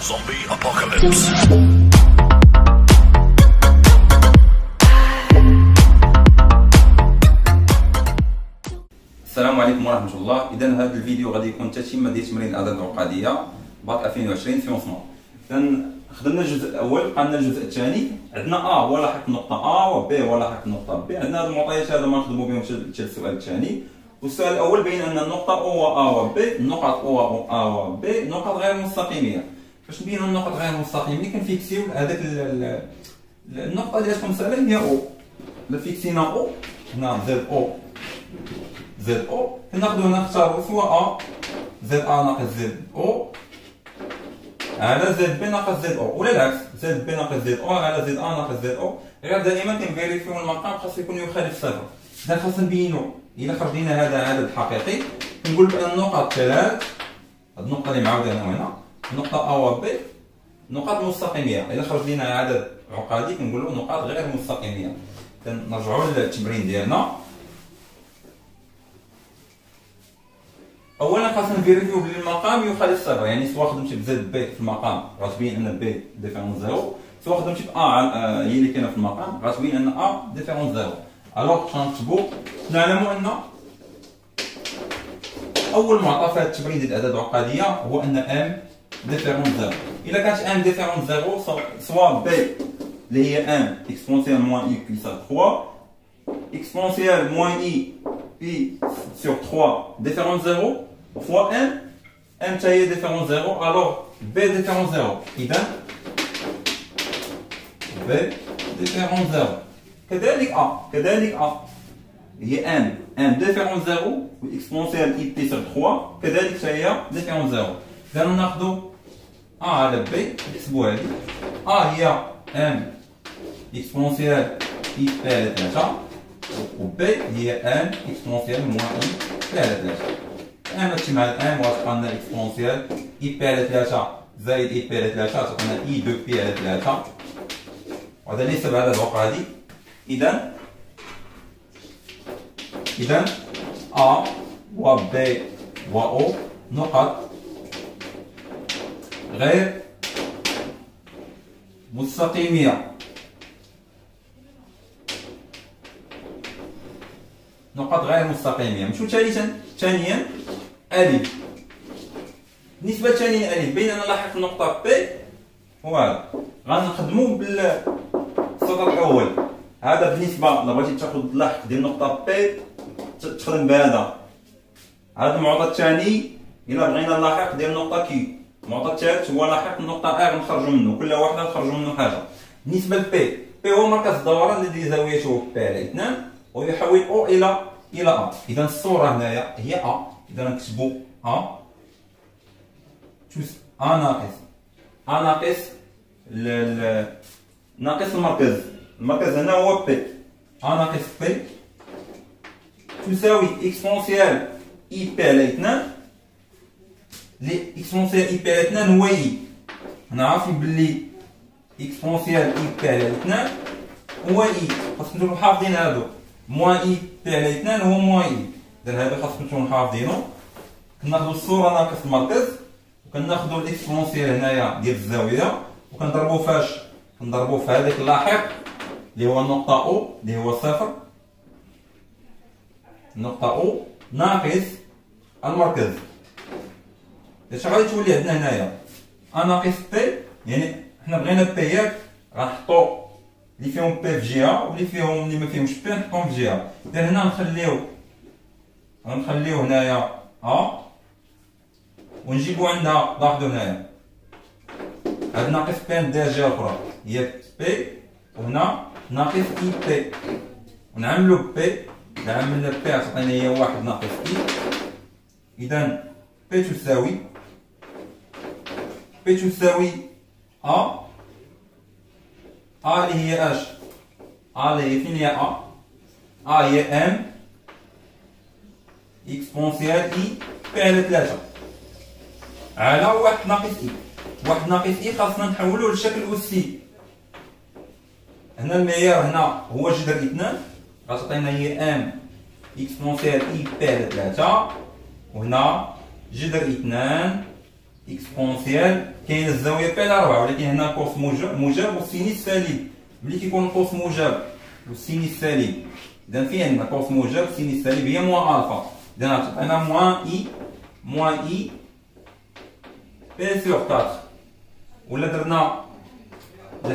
Zombie apocalypse. السلام عليكم ورحمة الله. إذا هذا الفيديو غادي يكون تتمة ديال تمرين الأعداد العقدية باك 2020 سيونسمون. إذا خدمنا الجزء الأول، بقى لنا الجزء الثاني. عندنا هو لاحق نقطة و B هو لاحق نقطة B. عندنا هاد المعطيات هذا ما نخدمو بهم حتى السؤال الثاني. والسؤال الأول بين أن النقطة O و A و B، النقط O و A و B نقط غير مستقيمية. باش نبينو النقط غير مستقيمية كنفيكسيو هذاك النقطة اللي تكون مسالة هي O. إلا فيكسينا O هنا زد O زد او كناخدو هنا نختارو سوا ا زد ا ناقص زد او على زد بي ناقص زد او، ولا العكس زد بي ناقص زد او على زد ا ناقص زد او. غير دائما كنفيريفيو المقام خاصو يكون يخالف صفر. إذا خاص نبينو إلا خرج لينا هذا عدد حقيقي كنقول بأن النقط ثلاث، هاد النقطة اللي معاودة هنا النقطة ا و بي نقاط مستقيمية. إلا خرج لينا عدد عقدي كنقولو نقاط غير مستقيمية. إذا نرجعو للتمرين ديالنا. اولا خاصنا نفيريفيو بلي المقام يخالف صفر، يعني سواء خدمتي بزد بي في المقام غتبين ان بي ديفيرون زيرو، سواء خدمتي ب هي اللي كاينه في المقام غتبين ان ديفيرون زيرو. الوغ غنكتبو نعلموا ان اول معطى في هذا التمرين ديال الاعداد العقديه هو ان ام ديفيرون زيرو. الا كانت ام ديفيرون زيرو سواء بي اللي هي ام اكسبونسيال موان اي بيسا 3 اكسبونسيال موان اي بي سور 3 ديفيرون زيرو fois m تاهي ديفيرون زيرو، alors b ديفيرون زيرو. إذا b ديفيرون زيرو كذلك a هي m ديفيرون زيرو و اكسبونسيال اي بي سور 3 كذلك تاهي ديفيرون زيرو. إذا ناخدو a على b نحسبوها هادي، a هي m اكسبونسيال اي بي على 3 و b هي m اكسبونسيال موان اي بي على 3. ام تمشي مع الام وغتبقى لنا اكسبونسيال اي بي على 3 زائد اي بي على 3 تعطينا اي دو بي على 3، وهذا ليس بعدد عقدي. اذا ا و بي و او نقط غير مستقيمية. نقط غير مستقيمية. نمشيو ثانيا ألف. بالنسبة ثانيا ألف بين أن نلاحق النقطة بي وهذا غنخدمو بالسطر الأول. هذا بالنسبة إلا بغيتي تاخد اللاحق ديال النقطة بي تخدم بهذا. هذا المعطى الثاني إلا بغينا اللاحق ديال النقطة كي. المعطى الثالث هو لاحق النقطة ار نخرجو منه، كل واحدة نخرجو منه حاجة. بالنسبة لبي، بي هو مركز الدوران الذي زاويته بي على 2 ويحول او الى ا. اذا الصوره هنايا هي ا. اذا نكتبوا ا توس ا ناقص ناقص المركز هنا هو بي. ا ناقص بي تساوي اكسبونسيال اي بي على 2. لي اكسبونسيال اي بي على 2 هو اي. حنا عارفين بلي اكسبونسيال اي بي على 2 هو اي، خاصنا نكونوا حافظين هادو. موان اي بي على 2 هو موان اي. إذا هذا خاصكم تكونوا حافظينو. كناخدو الصورة ناقص المركز وكناخدو الاكسبونسيال هنايا ديال الزاوية وكنضربو فاش؟ كنضربو في هذاك اللاحق اللي هو النقطة او اللي هو صفر، النقطة او ناقص المركز. اش غادي تولي عندنا هنايا؟ ا ناقص بي، يعني حنا بغينا بي ياك غنحطو اللي فيهم بي في جهه واللي فيهم اللي ما فيهمش بي نحطهم في جهه. اذا هنا غنخليو هنايا ا ونجيبو عندها لاحظوا هنايا هاد ناقص بي نديها الجهه الاخرى هي بي، وهنا ناقص اي بي ونعملو بي. اذا عملنا بي تعطينا هي 1 ناقص اي. اذا بي تساوي ا اللي هي اش؟ اللي هي فين هي هي ام اكسبونسيال اي بي على 3 على 1 ناقص اي. 1 ناقص اي خاصنا نحولوه للشكل أسي. هنا المعيار هنا هو جذر 2 غتعطينا هي ام اكسبونسيال اي بي على 3 وهنا جذر 2 اكسبونسيال كاين الزاويه بي على 4 ولكن هنا كوس موجب والسينيس سالب. ملي كيكون القوس موجب والسينيس سالب اذا فين عندنا كوس موجب سينيس سالب هي موان الفا. اذا غتعطينا موان اي بي سور 4 ولا درنا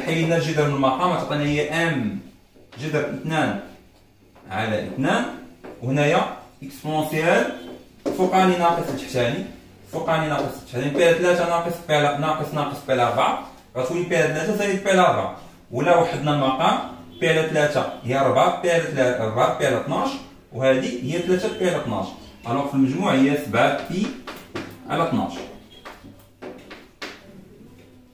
حيدنا الجذر من المقام غتعطينا هي ام جذر 2 على 2 وهنايا اكسبونسيال فوقاني ناقص التحتاني فوقاني ناقص التحتاني بي 3 ناقص بي ناقص بي 4 غتولي بي 3 زائد بي 4 ولا وحدنا المقام بي على 3 هي 4 بي على 3 4 بي على 12 وهذه هي 3 بي على 12. الوغ في المجموع هي 7 بي على 12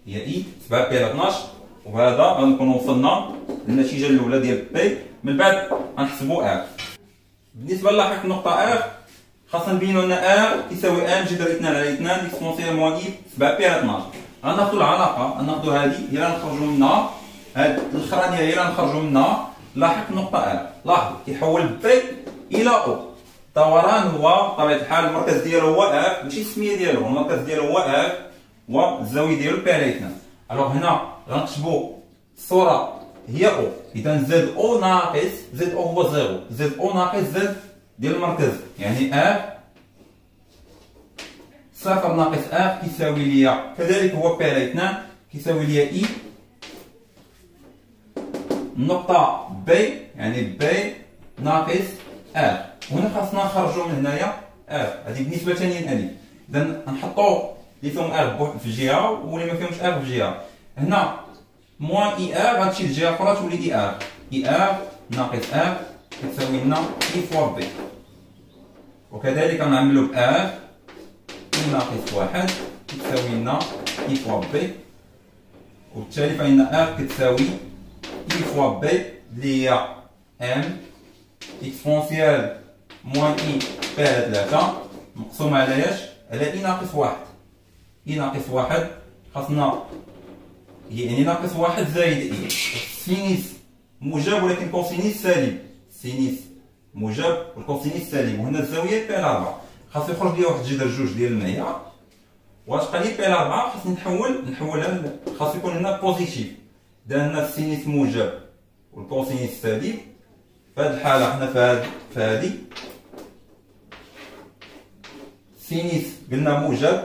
هي اي 7 بي على 12 وهذا غنكون وصلنا للنتيجه الاولى ديال بي. من بعد غنحسبوا ار. بالنسبه للاحق النقطه ار خاصنا نبينوا ان ار يساوي ان جذر 2 على 2 اكسبونسيال موان اي 7 بي على 12. غناخذوا العلاقه غناخذوا هذه هي اللي غنخرجوا منها هاد الاخرانيه هي اللي غنخرجوا منها لاحق النقطه ار. لاحظوا كيحول بي الى او. الدوران هو بطبيعه الحال المركز ديالو هو ار ماشي السميه ديالو المركز ديالو هو ار والزاويه ديالو بي على 2. الوغ هنا غنكتبوا الصوره هي او. اذا زد او ناقص زد او هو زيرو زد او ناقص زد ديال المركز يعني ار صفر ناقص ار كيساوي ليا كذلك هو بي على 2 كيساوي ليا اي النقطه بي يعني بي ناقص ار. وهنا خاصنا نخرجوا من هنايا ار هذه بالنسبه ثانيا الف. اذا نحطوا اللي فيهم ار في جهه واللي ما فيهمش ار في جهه. هنا موان اي ار غتمشي للجهه الاخرى تولي اي ار. اي ار ناقص ار كتساوي لنا اي فوا بي. وكذلك نعملوا ب ار اي ناقص 1 كتساوي لنا اي فوا بي. وبالتالي فإن ار كتساوي اي فوا بي اللي هي ام اكسبونسيال موان اي بي على 3 مقسوم على اش؟ على اي ناقص 1. اي ناقص 1 خاصنا يعني ناقص 1 زائد اي. سينيس موجب ولكن كوسينيس سالب. سينيس موجب والكوسينيس سالب وهنا الزاويه بي على 4 خاص يخرج لي واحد الجذر جوج ديال المعيار وغتبقى لي بي على 4 خاصني نحولها خاص يكون هنا بوزيتيف. اذا هنا السينيس موجب والكوسينيس سالب في هذه الحاله حنا في هذه سينيس قلنا موجب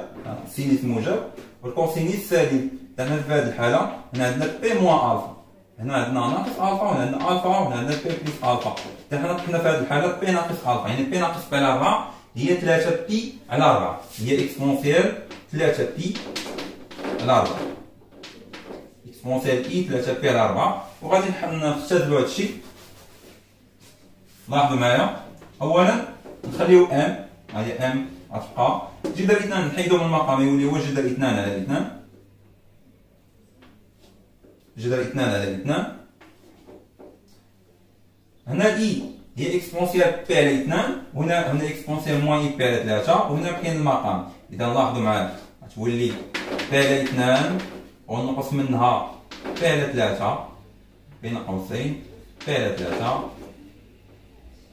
سينيس موجب والكوسينيس سالب. هنا في هذه الحاله هنا عندنا بي موان الفا هنا عندنا ناقص الفا وهنا عندنا الفا وهنا عندنا بي بلس الفا. حنا في هذه الحاله بي ناقص الفا يعني بي ناقص بي على 4 هي 3 بي على 4 هي اكسبونسيال 3 بي على 4 اكسبونسيال اي 3 بي على 4. وغادي نختزلوا هذا الشيء. لاحظوا معايا اولا نخليو ام هي ام غتبقى جذر 2 نحيدو من المقام يولي هو جذر 2 على 2 جذر 2 على 2. هنا اي هي اكسبونسيال بي على 2 وهنا اكسبونسيال موان اي بي على 3 وهنا كاين المقام. اذا لاحظوا معايا غتولي بي على 2 ونقص منها بي على 3 بين قوسين بي على 3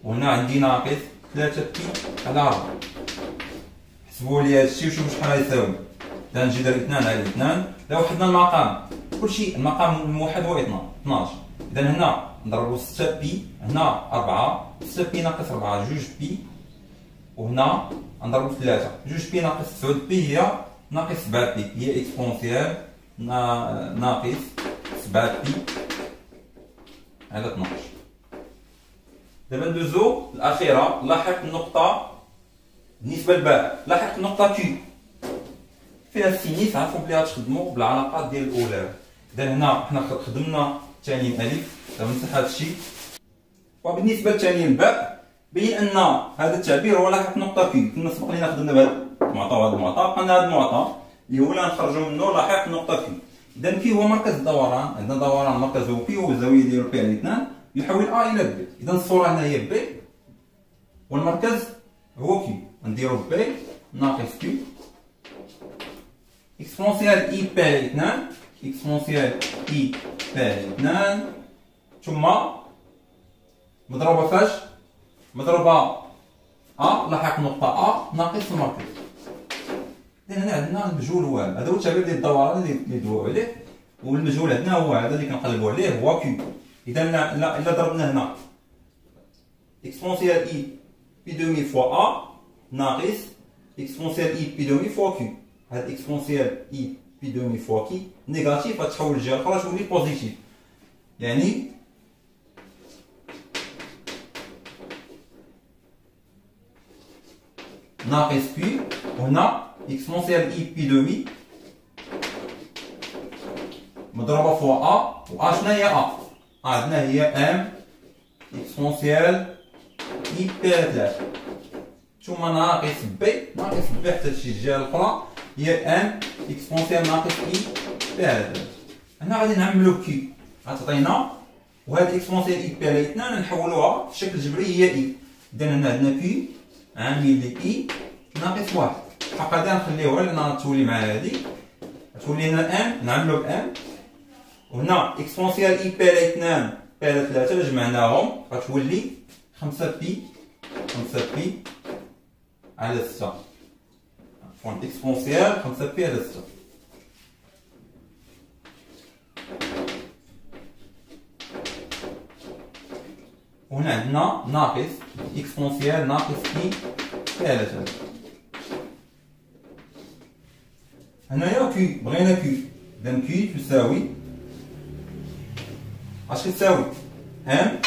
وهنا عندي ناقص 3 بي على 4. حسبوا لي هذا الشيء وشوفوا شحال غيساوي. اذا جذر 2 على 2 لو وحدنا المقام كلشي المقام الموحد هو 12. اذا هنا نضربوا 6 بي هنا 4 6 بي ناقص 4 2 بي وهنا نضربوا 3 2 بي ناقص 9 بي هي ناقص 7 بي هي اكسبونسيال ناقص 7 بي على 12. دابا ندوزو الاخيره لاحق النقطه بالنسبه للباء لاحق النقطه كي فيها السينيس عرفوا بلي غتخدموا بالعلاقات ديال الاولى. اذا هنا حنا خدمنا ثاني الف دابا نمسح هذا الشيء. وبالنسبه لثاني الباء بين ان هذا التعبير هو لاحق نقطه كي كنا سبق لينا خدمنا بهذا المعطى وهذا المعطى بقى لنا هذا المعطى اللي هو اللي غنخرجوا منه لاحق نقطه كي. اذا كي هو مركز الدوران عندنا دوران مركز هو بي والزاويه ديالو بي على 2 يحول ا الى بي. اذا الصوره هنا هي بي والمركز هو كي نديرو بي ناقص كي اكسبونسيال اي بي على 2 اكسبونسيال اي بي على 2 ثم مضروبه فاش مضروبه ا لاحق نقطه ا ناقص المركز. إذا هنا عندنا المجهول هو هذا هو التعبير ديال الدوران اللي دويو عليه، والمجهول عندنا هو هذا اللي كنقلبوا عليه هو كيو. إذا إلا ضربنا هنا إكسبونسيال إي بي دومي فوا أ ناقص إكسبونسيال إي بي دومي فوا كيو. هاد إكسبونسيال إي بي دومي فوا كي نيجاتيف غتحول للجهة الأخرى تولي بوزيتيف، يعني ناقص كي. وهنا إكسبونسيال إي بي دومي مضروبة فوا أ، و أ شنو هي أ؟ عندنا هي ام إكسبونسيال إي بي على 3 ثم ناقص بي حتى تمشي للجهة الأخرى هي ام إكسبونسيال ناقص إي بي على 3. هنا غادي نعملو كي غتعطينا، وهاد إكسبونسيال إي بي على 2 نحولوها في شكل جبري هي إي. إذا هنا عندنا كي عامل لي إي ناقص 1. الحق هذا نخليوها لأنها تولي مع هادي، تولي هنا ام نعملو بام، وهنا إكسبونسيال إي بي على 2 بي على 3 إلا جمعناهم غتولي 5 بي على 6. عفوا إكسبونسيال 5 بي على 6. وهنا عندنا ناقص إكسبونسيال ناقص بي على 3. هنايا كي بغينا كي، إذا كي تساوي اش كتساوي ام.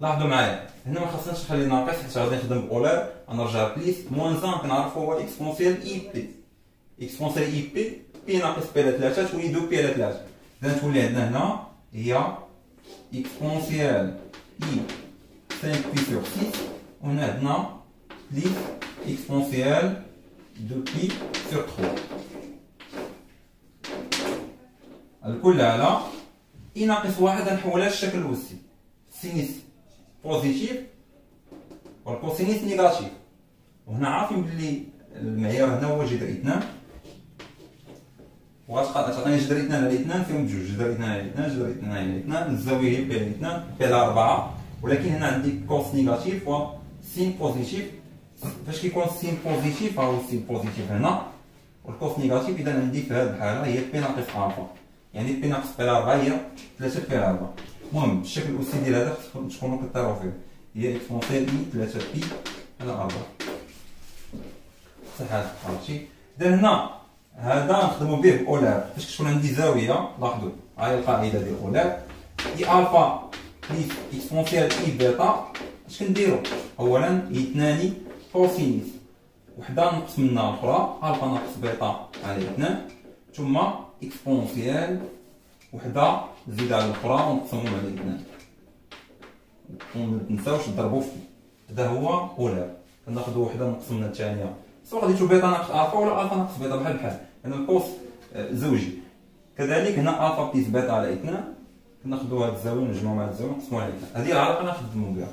لاحظوا معايا هنا ما خاصناش نخلي ناقص حيت غادي نخدم بأولار، غنرجع بليس موان 1 كنعرفو هو إكسبونسيال إي بي. إكسبونسيال إي بي بي ناقص بي على 3 تولي 2 بي على 3. إذا تولي عندنا هنا هي إكسبونسيال إي 5 بي سور 6، وهنا عندنا بليس إكسبونسيال 2 بي سور 3. الكل على إي ناقص 1 غنحولها للشكل الوسطي، سينيس بوزيتيف والكوسينيس نيجاتيف. وهنا عارفين بلي المعيار هنا هو جذر 2، وغتعطيني جذر 2 على 2 فيهم بجوج، جذر 2 على 2 جذر 2 على 2، الزاوية هي بي على 2 بي على 4. ولكن هنا عندي كوس نيجاتيف و سين بوزيتيف. فاش كيكون سين بوزيتيف ها هو السين بوزيتيف هنا والكوس نيجاتيف، إذا عندي في هذه الحالة هي بي ناقص ألفا، يعني بي ناقص بي على 4 هي 3 بي على 4. المهم الشكل الأسي ديال هذا تكونوا كطيروا فيه هي إكسبونسيال إي 3 بي على 4. صح هذا عرفتي. إذا هنا هذا نخدمو به بأولار. فاش كتكون عندي زاوية لاحظوا هاي القاعدة ديال أولار، إي ألفا بليس إكسبونسيال إي بيتا اش كنديرو؟ أولا هي 2 كوسينيس، وحدة نقص منها الأخرى ألفا ناقص بيتا على 2، ثم إكسبونسيال وحدة نزيد على الأخرى ونقسمهم على 2. ومتنساوش نضربو في هذا هو أولار. كناخدو وحدة نقسم من الثانية، سواء غادي تشوف بيتا ناقص ألفا ولا ألفا ناقص بيتا بحال بحال، لأن القوس زوجي. كذلك هنا ألفا بليس بيتا على 2 كناخدو هاد الزاوية ونجمعو مع الزاوية ونقسمو على 2. هادي العلاقة اللي نخدمو بها.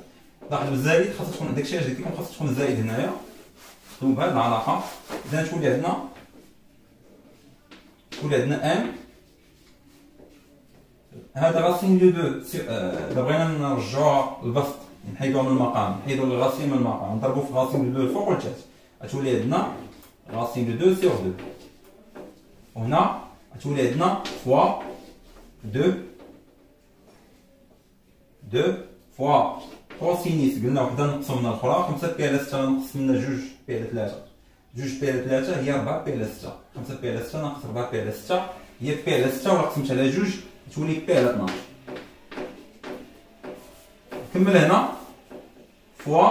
لاحظ بالزايد خاصها تكون داكشي اش قلت لكم، خاصها تكون زائد هنايا، نخدمو بهاد العلاقة. إذا تولي عندنا ام هذا غاسين لو دو. إلا بغينا نرجعو البسط نحيدوه من المقام، نحيدو الغاسين من المقام نضربو في غاسين لو دو الفوق والتحت، غتولي عندنا غاسين لو دو سيغ 2. وهنا غتولي عندنا فوا 2 فوا كوسينيس قلنا وحده نقسم من الاخرى، 5 بي على 6 نقص منها 2 بي على 3، 2 بي على 3 هي 4 بي على 6، 5 بي على 6 ناقص 4 بي على 6 هي بي على 6، ولا قسمت على 2 تولي بي على 12. نكمل هنا فوا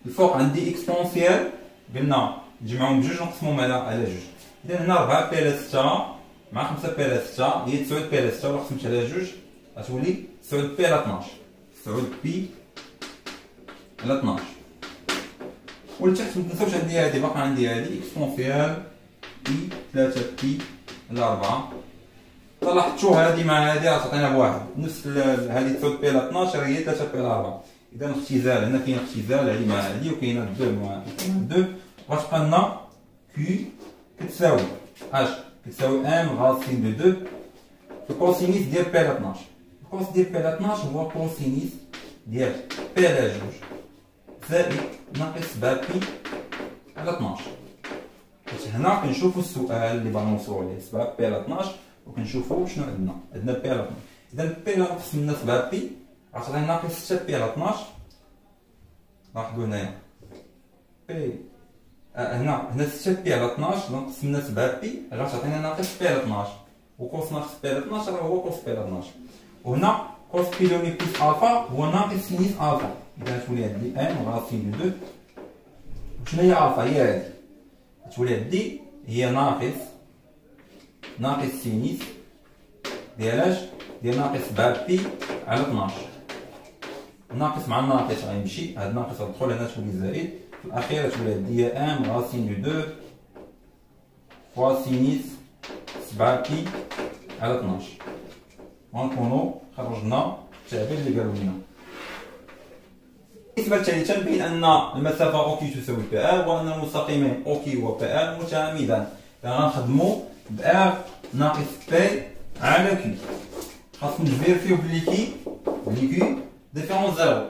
الفوق عندي اكسبونسيال قلنا نجمعهم بجوج نقسمهم على 2. اذا هنا 4 بي على 6 مع 5 بي على 6 هي 9 بي على 6، ولا قسمت على 2 غتولي 9 بي على 12. 9 بي على 12. والتحت متنساوش عندي هادي باقا عندي هادي اكسبونسيال اي 3 بي على 4. لاحظتوا هادي مع هادي غتعطينا بواحد نفس هادي 9 بي على 12 هي 3 بي على 4. اذا اختزال هنا كاين اختزال هادي مع هادي وكاينه 2 مع 2، غتبقى لنا كي كتساوي اش كتساوي ام غاسين دو 2 في كوسينيس ديال بي على 12. الكوس ديال بي على 12 هو كوسينيس ديال بي على 2 زائد ناقص 7 بي على 12. هنا كنشوفوا السؤال اللي باغي نوصلوا ليه، 7 بي على 12، وكنشوفوا شنو عندنا بي على 12. اذا بي ناقص من 7 بي غتعطينا ناقص 6 بي على 12. لاحظوا هنايا بي هنا 6 بي على 12 ناقص من 7 بي غتعطينا ناقص بي على 12، وكوس ناقص بي على 12 راه هو كوس بي على 12. وهنا كوس بي لوني بلس الفا هو ناقص سينيس الفا، اذا تولي عندي ان غاسين دو 2. وشنو هي الفا؟ هي هادي تولي عندي هي ناقص سينيس ديال ناقص 7 بي على 12. الناقص مع الناقص غيمشي، هاد الناقص غتدخل هنا تولي زائد، في الاخير تولي عندي هي ان غاسين دو 2 فوا سينيس 7 بي على 12. غنكونو خرجنا التعبير اللي قالوا لنا. بالنسبه للثاني تنبين ان المسافه اوكي تساوي بي ار، وان المستقيمين اوكي و بي ار متعامدان. غنخدموا ب ار ناقص بي على كيو. خاصنا نفيرفيو بلي كيو ديفيرونس زيرو،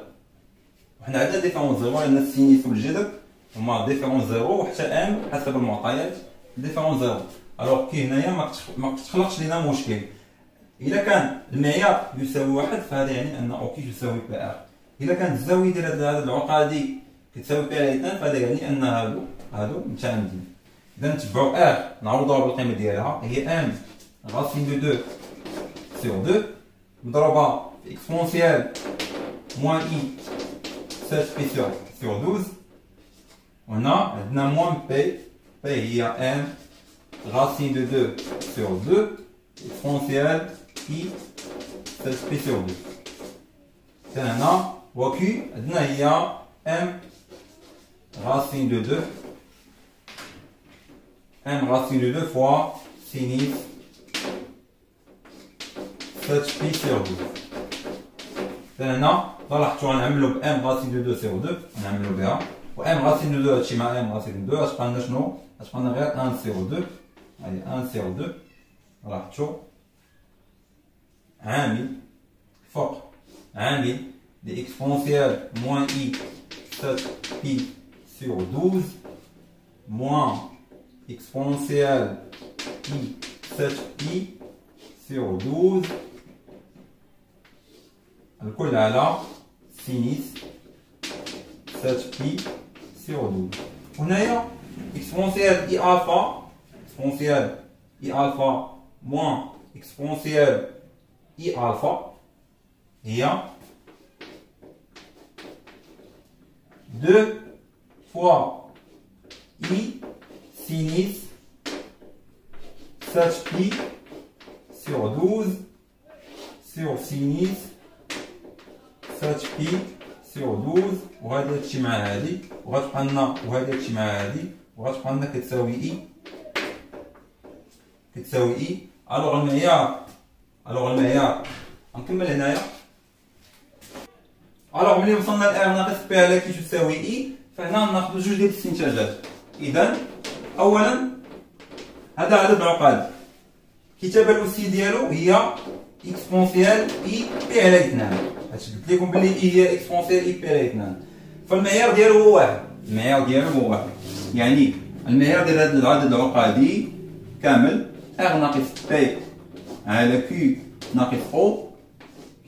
وحنا عندنا ديفيرونس زيرو لان السينيس والجذر هما ديفيرونس زيرو وحتى ام حسب المعطيات ديفيرونس زيرو. الوغ كي هنايا ما كتخلقش لينا مشكل. اذا كان المعيار يساوي واحد فهذا يعني ان اوكي تساوي بي ار. اذا كانت الزاويه ديال هذه العقدي كتساوي بي على 2 فهذا يعني ان هادو متعامدين. اذا نتبعوا ار نعوضوها بالقيمه ديالها هي ام غاسين دو 2 سور 2 مضروبه في اكسبونسيال موان اي 7 بي سور 12. وهنا عندنا موان بي هي ام غاسين دو 2 سور 2 اكسبونسيال اي 7 بي سور 2. هنا وكي عندنا هي ام غاسين دو 2 فوا سينيس 7 بي سور 2. هنا لاحظتوا غنعملوا ب ام غاسين دو 2 سور 2 غنعملوا بها، و ام غاسين دو 2 هادشي مع ام غاسين دو 2 غتبقى لنا شنو؟ غتبقى لنا غير 1 سور 2. هادي 1 سور 2 لاحظتوا عامل فوق عامل دي اكسبونسيال موان اي 7 بي سور 12 موان اكسبونسيال اي 7 بي سور 12 الكل على سينيس 7 بي سور 12. هنايا اكسبونسيال اي الفا موان اكسبونسيال اي الفا هي 2 فوا اي سينيس 7 بي سور 12 سور سينيس 7 بي سور 12. وهذا هادشي مع هادي وغتبقى لنا وهذا هادشي مع هادي وغتبقى لنا كتساوي اي. الوغ المعيار غنكمل هنايا. الوغ ملي وصلنا ل ار ناقص بي على كي تساوي اي فهنا ناخذ جوج ديال الاستنتاجات. اذا اولا هذا عدد عقدي الكتابه الاولى ديالو هي اكسبونسيال اي بي على 2. هادشي قلت لكم بلي اي هي اكسبونسيال اي بي على 2، فالمعيار ديالو هو واحد. يعني المعيار ديال هذا العدد العقدي كامل ار ناقص بي على كيو ناقص او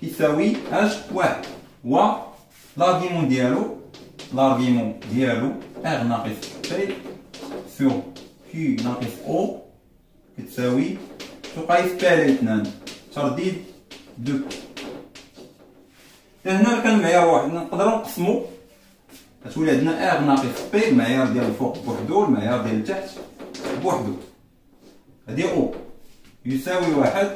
كيساوي اش واحد، و لارغيمون ديالو ار ناقص بي سور كيو ناقص او كتساوي تقايس بي على 2 ترديد 2. هنا كان المعيار واحد نقدروا نقسموا غتولي عندنا ار ناقص بي المعيار ديال الفوق بوحدو المعيار ديال التحت بوحدو. هادي او يساوي واحد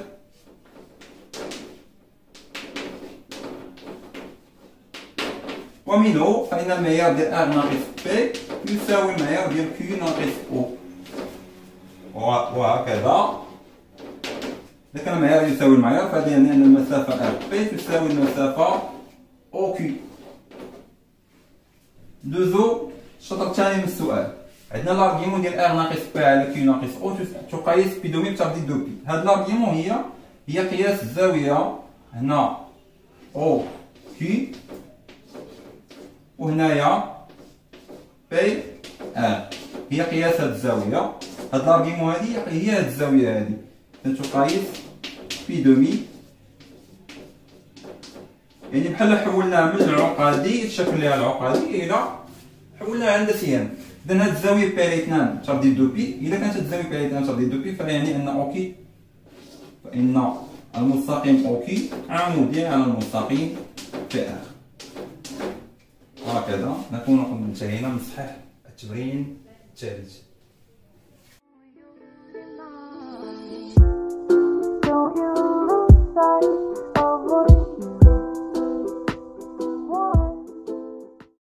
ومنه فإن المعيار ديال ار ناقص بي يساوي المعيار ديال كيو ناقص او، وهكذا. إذا كان المعيار يساوي المعيار فهذا يعني أن المسافة ار بي تساوي المسافة او كيو. ندوزو الشطر الثاني من السؤال. عندنا لارغيمون ديال ار ناقص بي على كيو ناقص او تقايس بيدومي بترديد دو بي. هاد لارغيمون هي قياس الزاوية هنا او كي وهنايا بي ار. هي قياس هاد الزاويه. هاد لارغيمون هادي هي هاد الزاويه هادي تقايس في دومي، يعني بحال حولناها من العقدي شكل ليها العقدي الى حولناها عند سيان. اذا هاد الزاويه بي 2 تردد دو بي، اذا كانت هاد الزاويه بي 2 تردد دو بي فيعني ان اوكي، فان المستقيم اوكي عمودي على المستقيم بي ار. هكذا نكون قد انتهينا من صحيح التمرين الثالث.